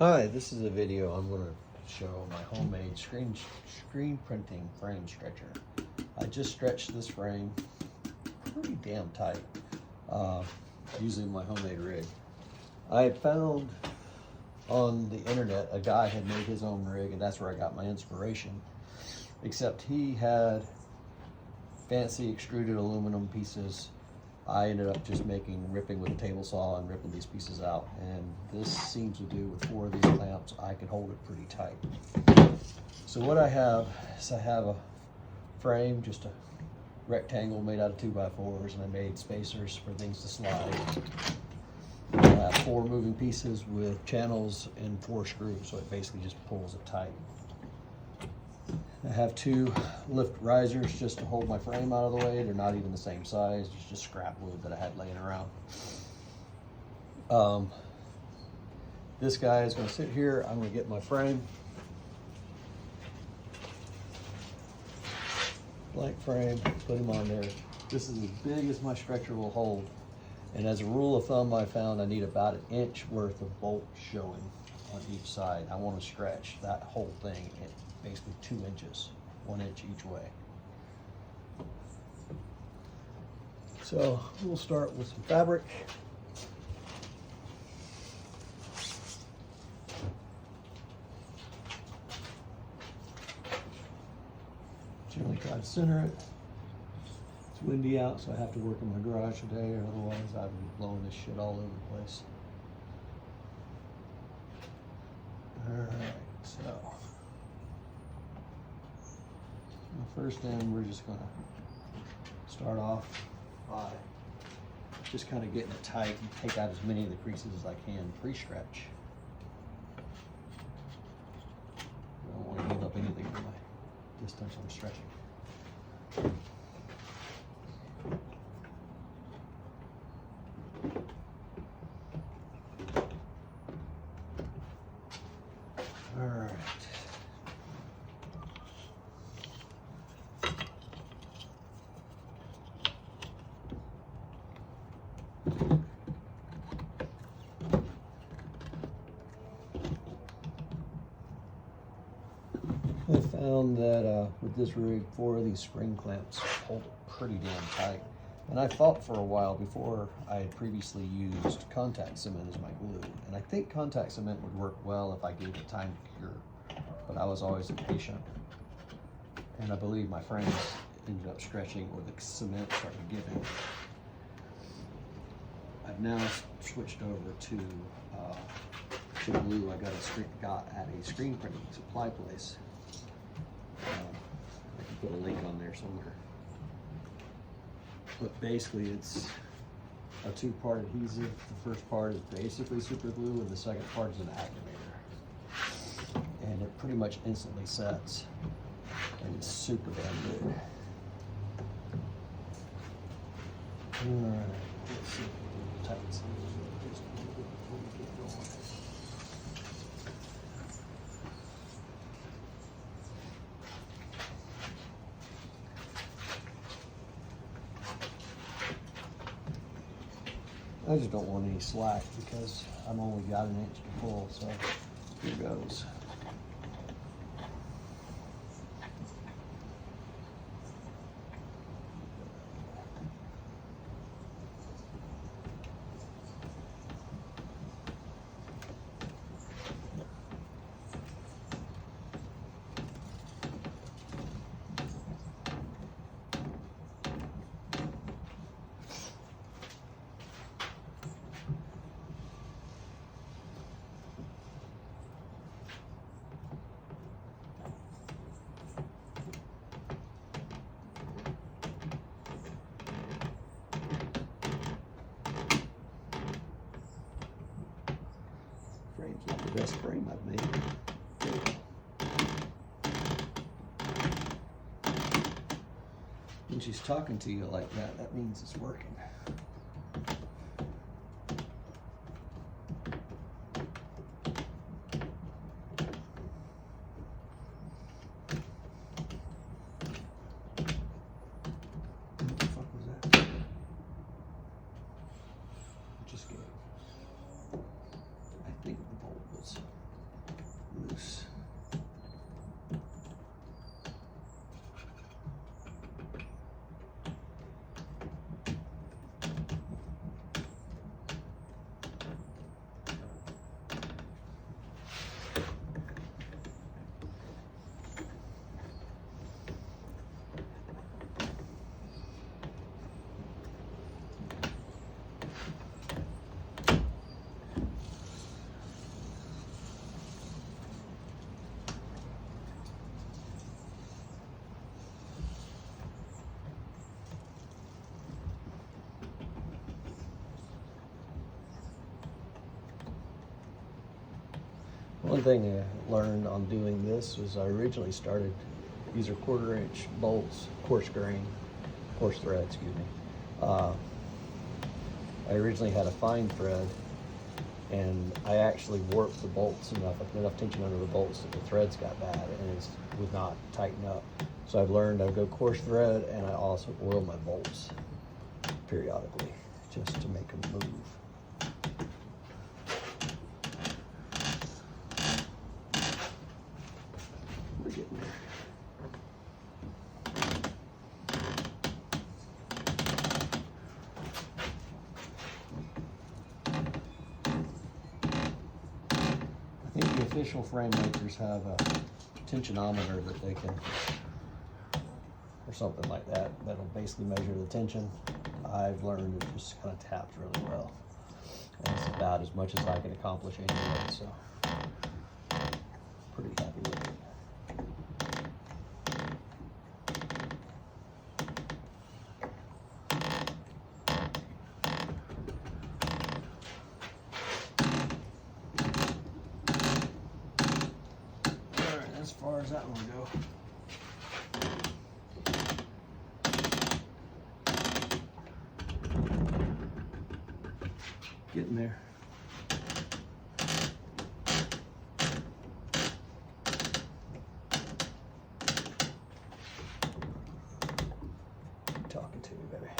Hi, this is a video I'm going to show my homemade screen printing frame stretcher. I just stretched this frame pretty damn tight using my homemade rig. I had found on the internet a guy had made his own rig, and that's where I got my inspiration, except he had fancy extruded aluminum pieces. I ended up just ripping with a table saw and ripping these pieces out. And this seems to do with 4 of these clamps, I can hold it pretty tight. So what I have is I have a frame, just a rectangle made out of 2x4s, and I made spacers for things to slide. I have 4 moving pieces with channels and 4 screws, so it basically just pulls it tight. I have 2 lift risers just to hold my frame out of the way. They're not even the same size. It's just scrap wood that I had laying around. This guy is going to sit here. I'm going to get my frame. Blank frame, put him on there. This is as big as my stretcher will hold. And as a rule of thumb, I found I need about 1 inch worth of bolt showing on each side. I want to stretch that whole thing at basically 2 inches, 1 inch each way. So we'll start with some fabric. Generally try to center it. It's windy out, so I have to work in my garage today, or otherwise I'd be blowing this shit all over the place. Alright, so first end, we're just going to start off by just kind of getting it tight and take out as many of the creases as I can pre-stretch. I don't want to give up anything for my distance I'm stretching. All right. I found that with this rig, 4 of these spring clamps hold it pretty damn tight. And I thought for a while before I had previously used contact cement as my glue. And I think contact cement would work well if I gave it time to cure. But I was always impatient. And I believe my frames ended up stretching or the cement started giving. I've now switched over to glue I got at a screen printing supply place. I can put a link on there somewhere. But basically it's a 2-part adhesive. The first part is basically super glue and the second part is an activator. And it pretty much instantly sets. And it's super damn good. Alright, let's see if we can tighten some of these just a little bit before we get going. I just don't want any slack because I've only got 1 inch to pull, so here goes. Frame's not the best frame I've made. When she's talking to you like that, that means it's working. What the fuck was that? Just kidding. I think the bolt was One thing I learned on doing this was I originally started, these are 1/4 inch bolts, coarse thread, excuse me. I originally had a fine thread, and I actually warped the bolts enough, I put enough tension under the bolts that the threads got bad and it would not tighten up. So I've learned I go coarse thread, and I also oil my bolts periodically just to make them move. We're getting there. I think the official frame makers have a tensionometer that they can, or something like that, that'll basically measure the tension. I've learned it just kind of taps really well. And it's about as much as I can accomplish anyway, so pretty happy with it. Alright, as far as that one go. Getting there. Keep talking to me, baby.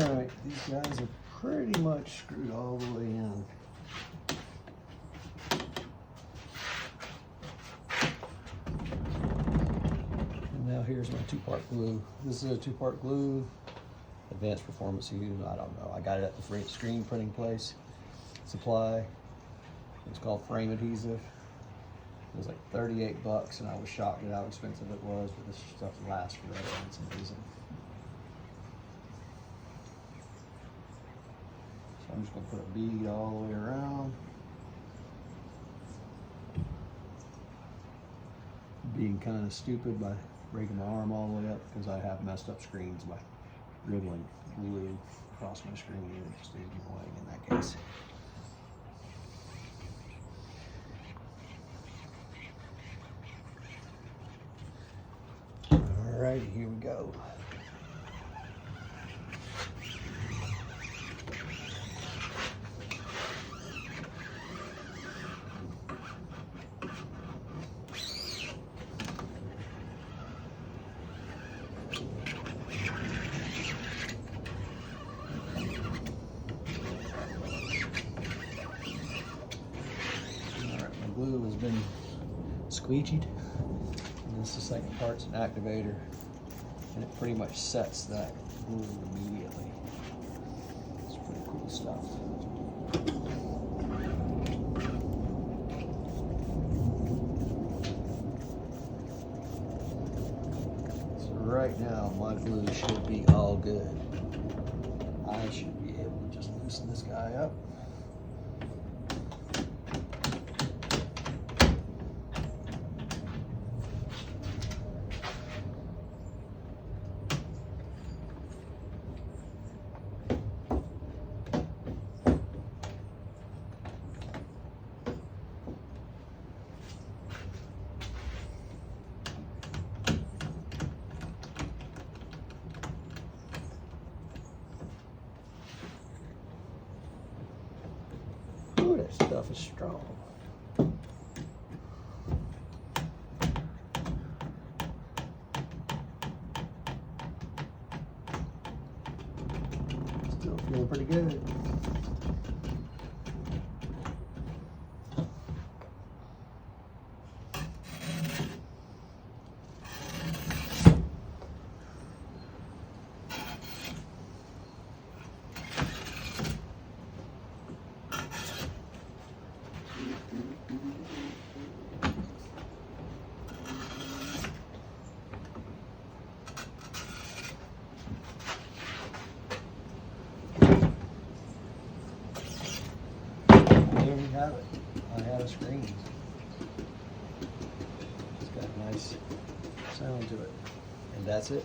Alright, these guys are pretty much screwed all the way in. Now here's my 2-part glue. This is a 2-part glue, Advanced Performance U, I don't know. I got it at the screen printing place supply. It's called Frame Adhesive. It was like 38 bucks, and I was shocked at how expensive it was, but this stuff lasts forever. It's amazing. So I'm just gonna put a bead all the way around. Being kind of stupid by breaking my arm all the way up because I have messed up screens by dribbling glue across my screen. It just is annoying in that case. Alrighty, here we go. Glue has been squeegeed, and this is the second part's an activator, and it pretty much sets that glue immediately. It's pretty cool stuff. So right now my glue should be all good. I should be able to just loosen this guy up. Ooh, that stuff is strong. Still feeling pretty good. There we have it. I have a screen. It's got a nice sound to it. And that's it.